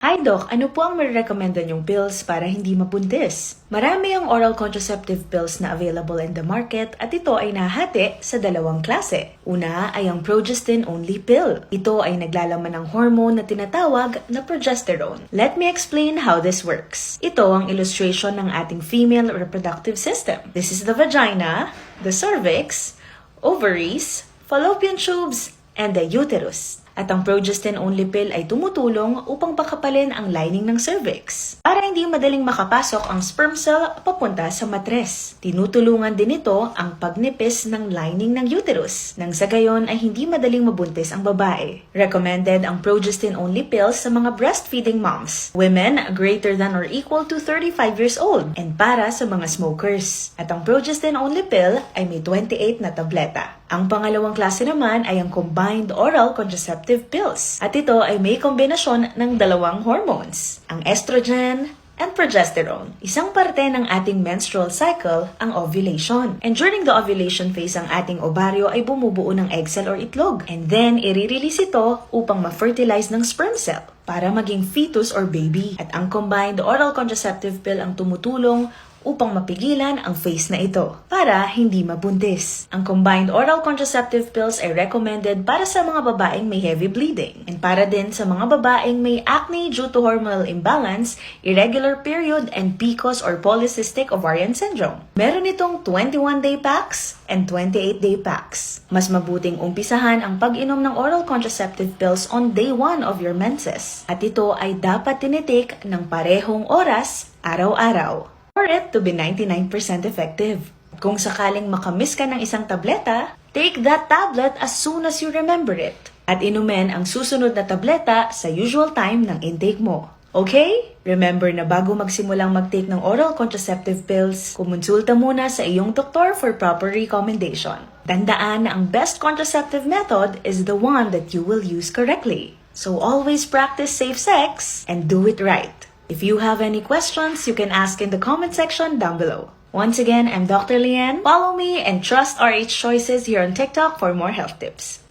Hi Doc, ano po ang marirekomenda niyong pills para hindi mabuntis? Marami ang oral contraceptive pills na available in the market at ito ay nahati sa dalawang klase. Una ay ang progestin-only pill. Ito ay naglalaman ng hormone na tinatawag na progesterone. Let me explain how this works. Ito ang illustration ng ating female reproductive system. This is the vagina, the cervix, ovaries, fallopian tubes, and the uterus. At ang progestin-only pill ay tumutulong upang pakapalin ang lining ng cervix para hindi madaling makapasok ang sperm cell papunta sa matres. Tinutulungan din ito ang pagnipis ng lining ng uterus nang sa gayon ay hindi madaling mabuntis ang babae. Recommended ang progestin-only pills sa mga breastfeeding moms, women greater than or equal to 35 years old, and para sa mga smokers. At ang progestin-only pill ay may 28 na tableta. Ang pangalawang klase naman ay ang combined oral contraceptive pills. At ito ay may kombinasyon ng dalawang hormones, ang estrogen and progesterone. Isang parte ng ating menstrual cycle ang ovulation. And during the ovulation phase, ang ating ovaryo ay bumubuo ng egg cell or itlog. And then, i-release ito upang ma-fertilize ng sperm cell para maging fetus or baby. At ang combined oral contraceptive pill ang tumutulong upang mapigilan ang phase na ito para hindi mabuntis. Ang combined oral contraceptive pills ay recommended para sa mga babaeng may heavy bleeding and para din sa mga babaeng may acne due to hormonal imbalance, irregular period, and PCOS or polycystic ovarian syndrome. Meron itong 21-day packs and 28-day packs. Mas mabuting umpisahan ang pag-inom ng oral contraceptive pills on day 1 of your menses. At ito ay dapat tinitake ng parehong oras araw-araw for it to be 99% effective. Kung sakaling makamiss ka ng isang tableta, take that tablet as soon as you remember it. At inumin ang susunod na tableta sa usual time ng intake mo. Okay? Remember na bago magsimulang mag-take ng oral contraceptive pills, kumonsulta muna sa iyong doktor for proper recommendation. Tandaan na ang best contraceptive method is the one that you will use correctly. So always practice safe sex and do it right. If you have any questions, you can ask in the comment section down below. Once again, I'm Dr. Lian. Follow me and trust RH Choices here on TikTok for more health tips.